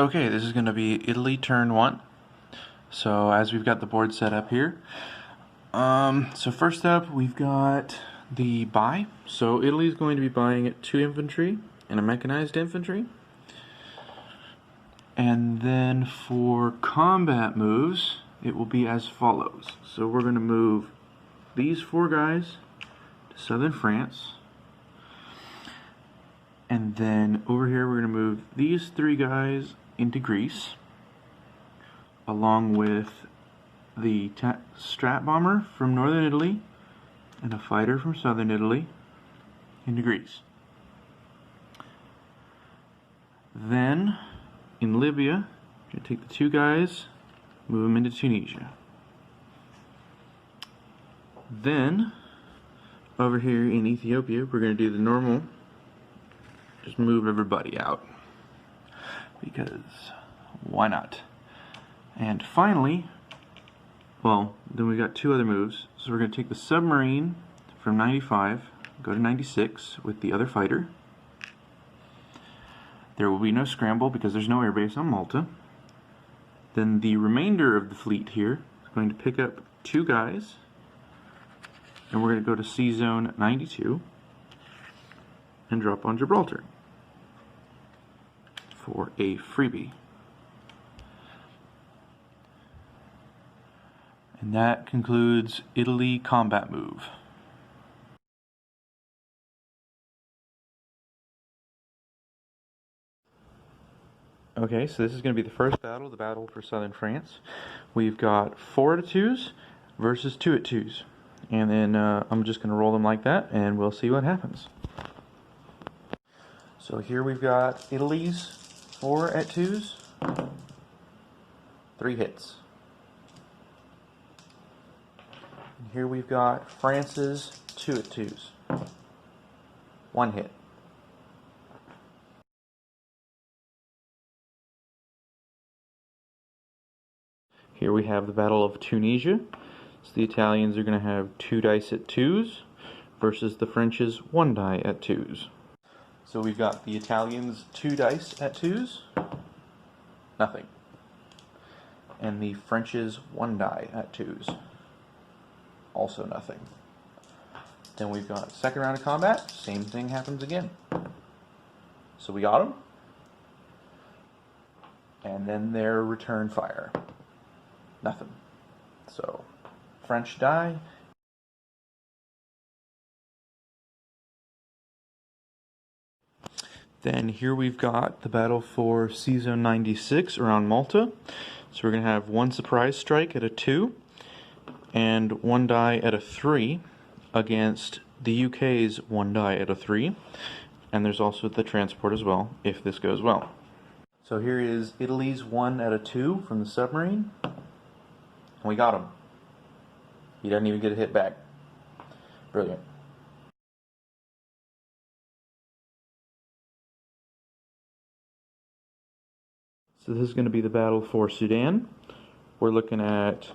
Okay, this is going to be Italy turn 1. So as we've got the board set up here, so first up we've got the buy. So Italy's going to be buying at 2 infantry and a mechanized infantry. And then for combat moves, it will be as follows. So we're going to move these 4 guys to southern France. And then over here we're going to move these 3 guys into Greece, along with the Strat bomber from northern Italy and a fighter from southern Italy into Greece. Then in Libya, we're going to take the 2 guys, move them into Tunisia. Then over here in Ethiopia, we're going to do the normal, just move everybody out, because why not? And finally, well, then we got 2 other moves. So we're going to take the submarine from 95, go to 96 with the other fighter. There will be no scramble because there's no airbase on Malta. Then the remainder of the fleet here is going to pick up 2 guys, and we're going to go to Sea Zone 92 and drop on Gibraltar for a freebie. And that concludes Italy combat move. Okay, so this is going to be the first battle, the battle for southern France. We've got 4 at 2s versus 2 at 2s. And then I'm just going to roll them like that, and we'll see what happens. So here we've got Italy's 4 at 2s, 3 hits. And here we've got France's 2 at 2s, 1 hit. Here we have the Battle of Tunisia. So the Italians are going to have 2 dice at 2s versus the French's 1 die at 2s. So we've got the Italians 2 dice at 2s, nothing. And the French's 1 die at 2s, also nothing. Then we've got second round of combat, same thing happens again. So we got them, and then their return fire, nothing. So French die. Then here we've got the battle for Sea Zone 96 around Malta. So we're going to have 1 surprise strike at a 2 and 1 die at a 3 against the UK's 1 die at a 3. And there's also the transport as well, if this goes well. So here is Italy's 1 at a 2 from the submarine. And we got him. He doesn't even get a hit back. Brilliant. So this is going to be the battle for Sudan. We're looking at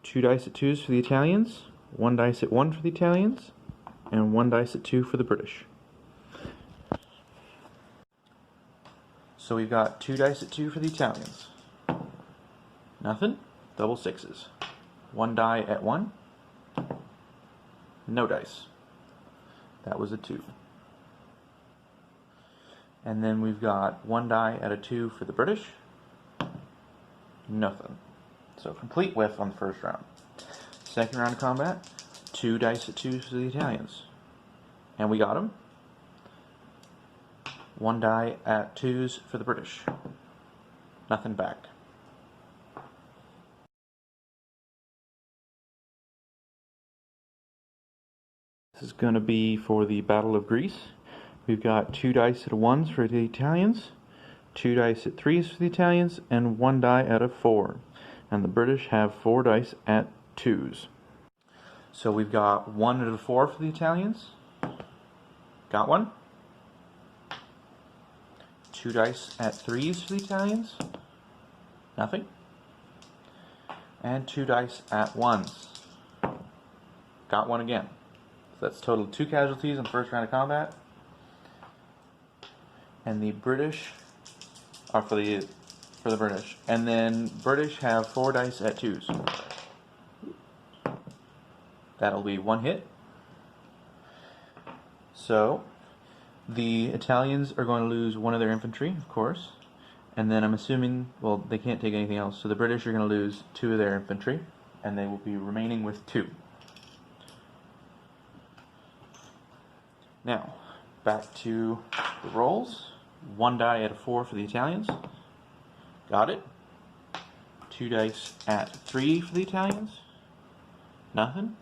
2 dice at 2s for the Italians, 1 dice at 1 for the Italians, and 1 dice at 2 for the British. So we've got 2 dice at 2 for the Italians. Nothing. Double 6s. 1 die at 1. No dice. That was a 2. And then we've got 1 die at a 2 for the British. Nothing. So complete whiff on the first round. Second round of combat, 2 dice at 2 for the Italians. And we got them. 1 die at 2s for the British. Nothing back. This is going to be for the Battle of Greece. We've got 2 dice at 1s for the Italians, 2 dice at 3s for the Italians, and 1 die at a 4. And the British have 4 dice at 2s. So we've got 1 at a 4 for the Italians. Got 1. 2 dice at 3s for the Italians. Nothing. And 2 dice at 1s. Got 1 again. So that's total 2 casualties in the first round of combat. and the British are for the British, and then British have 4 dice at 2s. That'll be 1 hit. So the Italians are going to lose 1 of their infantry, of course, and then I'm assuming, well, they can't take anything else, so the British are going to lose 2 of their infantry, and they will be remaining with 2. Now, back to the rolls. 1 die at a 4 for the Italians. Got it. 2 dice at 3 for the Italians. Nothing.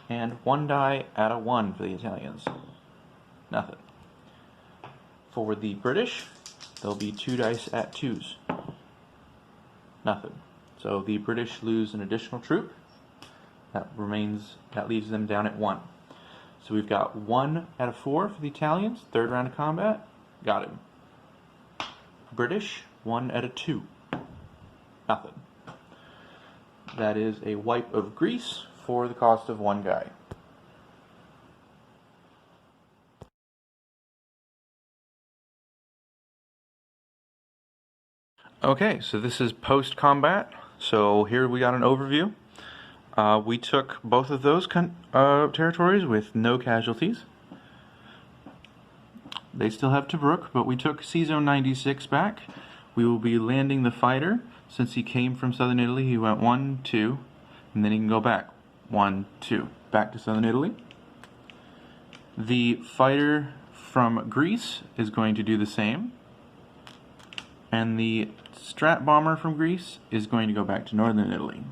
And 1 die at a 1 for the Italians. Nothing. For the British, there'll be 2 dice at 2s. Nothing. So the British lose an additional troop. That leaves them down at 1. So we've got 1 at a 4 for the Italians, 3rd round of combat. Got him. British, 1 at a 2. Nothing. That is a wipe of Greece for the cost of 1 guy. Okay, so this is post-combat. So here we got an overview. We took both of those territories with no casualties. They still have Tobruk, but we took C-Zone 96 back. We will be landing the fighter. Since he came from southern Italy, he went 1, 2, and then he can go back. 1, 2, back to southern Italy. The fighter from Greece is going to do the same. And the Strat bomber from Greece is going to go back to northern Italy.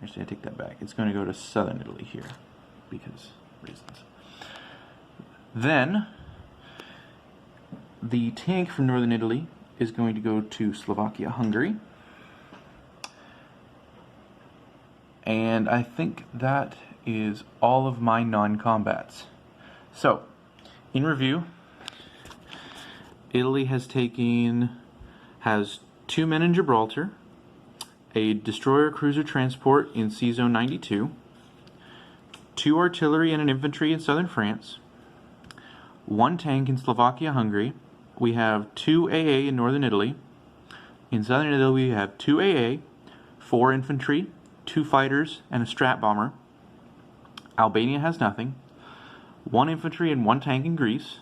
Actually, I take that back. It's going to go to southern Italy here, because reasons. Then, the tank from northern Italy is going to go to Slovakia, Hungary. And I think that is all of my non-combats. So, in review, Italy has 2 men in Gibraltar, a destroyer cruiser transport in C-Zone 92, 2 artillery and an infantry in southern France, 1 tank in Slovakia, Hungary. We have 2 AA in northern Italy. In southern Italy, we have 2 AA, 4 infantry, 2 fighters, and a Strat bomber. Albania has nothing. 1 infantry and 1 tank in Greece.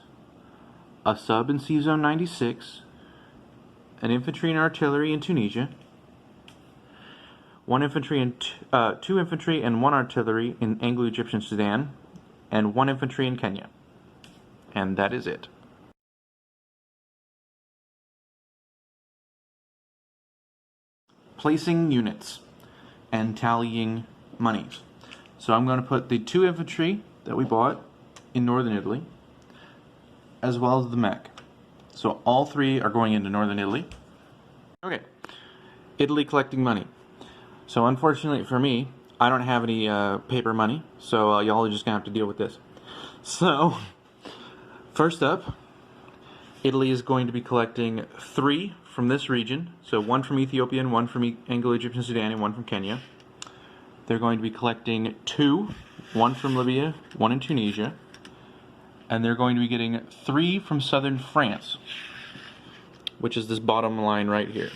A sub in C-Zone 96. An infantry and artillery in Tunisia. 2 infantry and 1 artillery in Anglo-Egyptian Sudan. And 1 infantry in Kenya. And that is it. Placing units and tallying monies. So I'm going to put the 2 infantry that we bought in northern Italy, as well as the mech. So all 3 are going into northern Italy. Okay, Italy collecting money. So unfortunately for me, I don't have any paper money, so y'all are just going to have to deal with this. So, first up, Italy is going to be collecting 3 from this region. So 1 from Ethiopia, and 1 from Anglo-Egyptian Sudan, and 1 from Kenya. They're going to be collecting 2, 1 from Libya, 1 in Tunisia. And they're going to be getting 3 from southern France, which is this bottom line right here.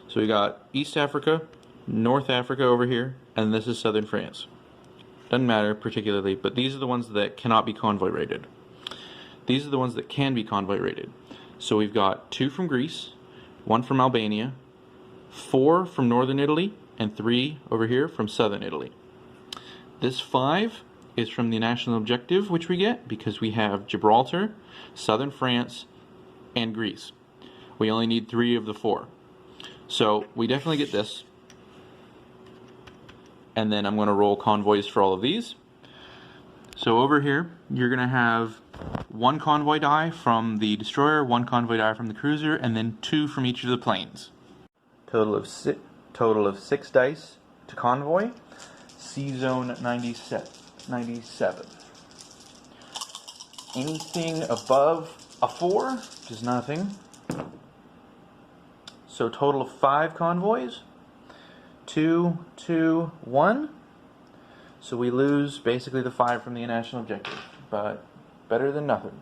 So we got East Africa, North Africa over here, and this is southern France. Doesn't matter particularly, but these are the ones that cannot be convoy rated. These are the ones that can be convoy rated. So we've got 2 from Greece, 1 from Albania, 4 from northern Italy, and 3 over here from southern Italy. This 5 is from the national objective, which we get because we have Gibraltar, southern France, and Greece. We only need 3 of the 4. So we definitely get this. And then I'm going to roll convoys for all of these. So over here, you're going to have 1 convoy die from the destroyer, 1 convoy die from the cruiser, and then 2 from each of the planes. Total of 6 dice to convoy. C-Zone 97. Anything above a 4 is nothing. So total of 5 convoys. 2, 2, 1. So we lose basically the 5 from the national objective. But better than nothing.